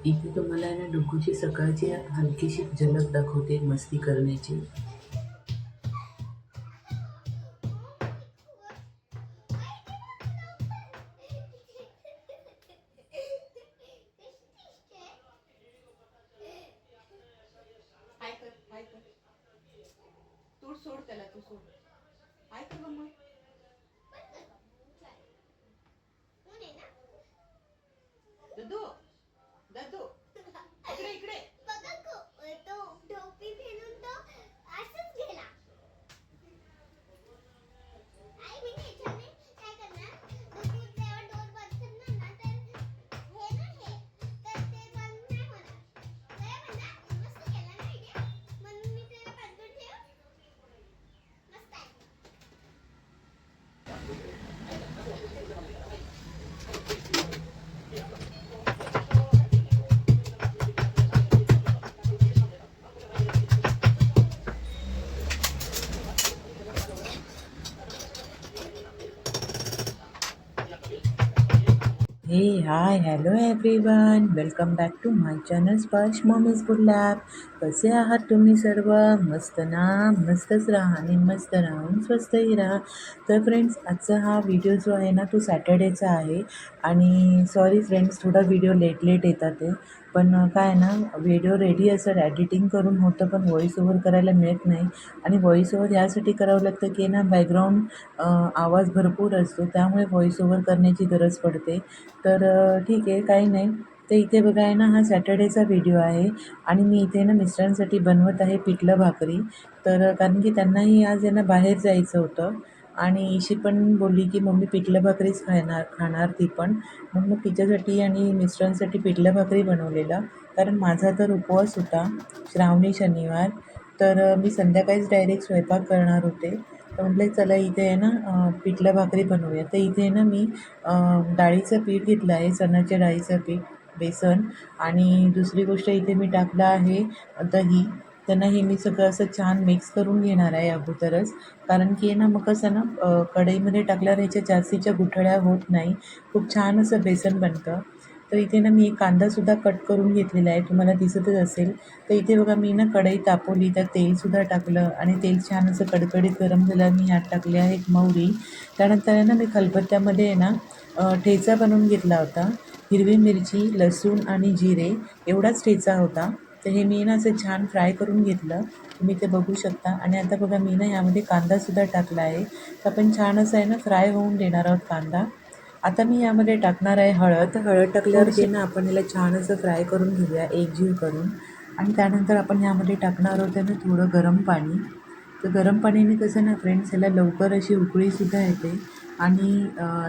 इथे तुम्हाला आहे ना डुग्गूची सकाळची हलकीशी झलक दाखवते मस्ती करण्याची. हाय कर हाय कर. तू सोड त्याला, तू सोड. हाय कर मम्मा. ददू ददू इकडे इकडे. Hey, hi, hello everyone. Welcome back to my channel Sparsh Mommy's Good Lab. कसे आहात तुम्ही सर्व? मस्त ना? मस्तच राहा आणि मस्त राहून स्वस्तही राहा. तर फ्रेंड्स, आजचा हा व्हिडिओ जो आहे ना तो सॅटर्डेचा आहे आणि सॉरी फ्रेंड्स, थोडा व्हिडिओ लेट येतात आहे. पण काय ना, व्हिडिओ रेडी असं एडिटिंग करून होतं, पण व्हॉईस ओव्हर करायला मिळत नाही. आणि व्हॉईस ओव्हर यासाठी करावं लागतं की ना बॅकग्राऊंड आवाज भरपूर असतो, त्यामुळे व्हॉईस ओव्हर करण्याची गरज पडते. तर ठीक आहे, काही नाही. तर इथे बघा आहे ना, हा सॅटर्डेचा व्हिडिओ आहे आणि मी इथे ना मिस्टरांसाठी बनवत आहे पिठलं भाकरी. तर कारण की त्यांनाही आज आहे ना बाहेर जायचं होतं आणि इशी पण बोलली की मम्मी पिठलं भाकरीच खाणार ती पण. मग तिच्यासाठी आणि मिस्टरांसाठी पिठलं भाकरी बनवलेलं, कारण माझा तर उपवास होता, श्रावणी शनिवार. तर मी संध्याकाळीच डायरेक्ट स्वयंपाक करणार होते. तर म्हटलं चला इथे आहे ना पिठलं भाकरी बनवूया. तर इथे आहे ना मी डाळीचं पीठ घेतलं आहे, चण्याच्या डाळीचं पीठ, बेसन. आणि दुसरी गोष्ट इथे मी टाकलं आहे दही. त्यांना हे मी सगळं असं छान मिक्स करून घेणार आहे अगोदरच, कारण की आहे ना मग कसं ना कढईमध्ये टाकल्यावर ह्याच्या जास्तीच्या गुठळ्या होत नाही, खूप छान असं बेसन बनतं. तर इथे ना मी एक कांदासुद्धा कट करून घेतलेला आहे, तुम्हाला दिसतच असेल. तर इथे बघा मी ना कढई तापवली, त्यात तेलसुद्धा टाकलं आणि तेल छान असं कडकडीत गरम झाल्यावर मी ह्यात टाकले आहे मोहरी. त्यानंतर आहे ना मी खलबत्त्यामध्ये आहे ना ठेचा बनवून घेतला होता. हिरवी मिरची, लसूण आणि जिरे एवढाच ठेचा होता. तर हे मी ना असं छान फ्राय करून घेतलं, तुम्ही ते बघू शकता. आणि आता बघा मी ना यामध्ये कांदासुद्धा टाकला आहे. तर आपण छान असं आहे ना फ्राय होऊन देणार आहोत कांदा. आता मी यामध्ये टाकणार आहे हळद. हळद टाकल्यावरती ना आपण याला छान असं फ्राय करून घेऊया एकजीव करून. आणि त्यानंतर आपण यामध्ये टाकणार आहोत ना थोडं गरम पाणी. तर गरम पाण्याने कसं ना फ्रेंड्स, याला लवकर अशी उकळीसुद्धा येते आणि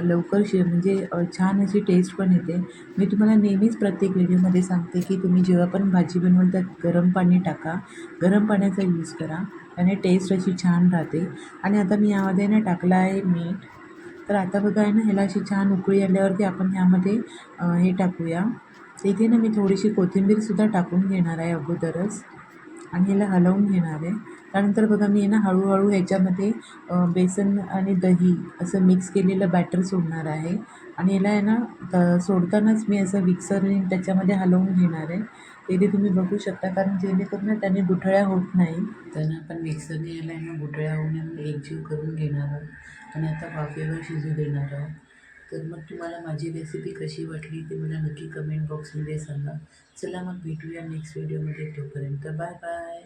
लवकर म्हणजे छान अशी टेस्ट पण येते. मी तुम्हाला नेहमीच प्रत्येक व्हिडिओमध्ये सांगते की तुम्ही जेव्हा पण भाजी बनवाल त्यात गरम पाणी टाका, गरम पाण्याचा यूज करा, त्याने टेस्ट अशी छान राहते. आणि आता मी यामध्ये ना टाकलं आहे मीठ. तर आता बघा आहे ना ह्याला अशी छान उकळी आल्यावरती आपण ह्यामध्ये हे टाकूया. इथे ना मी थोडीशी कोथिंबीरसुद्धा टाकून घेणार आहे अगोदरच आणि ह्याला हलवून घेणार आहे. त्यानंतर बघा मी आहे ना हळूहळू ह्याच्यामध्ये बेसन आणि दही असं मिक्स केलेलं बॅटर सोडणार आहे. आणि याला आहे ना सोडतानाच मी असं मिक्सरने त्याच्यामध्ये हलवून घेणार आहे. ते तुम्ही बघू शकता, कारण जेणेकरून ना त्याने गुठळ्या होत नाही. त्यांना आपण मिक्सरने याला आहे ना गुठळ्या होऊन एकजीव करून घेणार आहोत आणि आता वाफेवर शिजू देणार आहोत. तर मग तुम्हाला माझी रेसिपी कशी वाटली ते मला नक्की कमेंट बॉक्समध्ये सांगा. चला मग भेटूया नेक्स्ट व्हिडिओमध्ये, तोपर्यंत बाय बाय.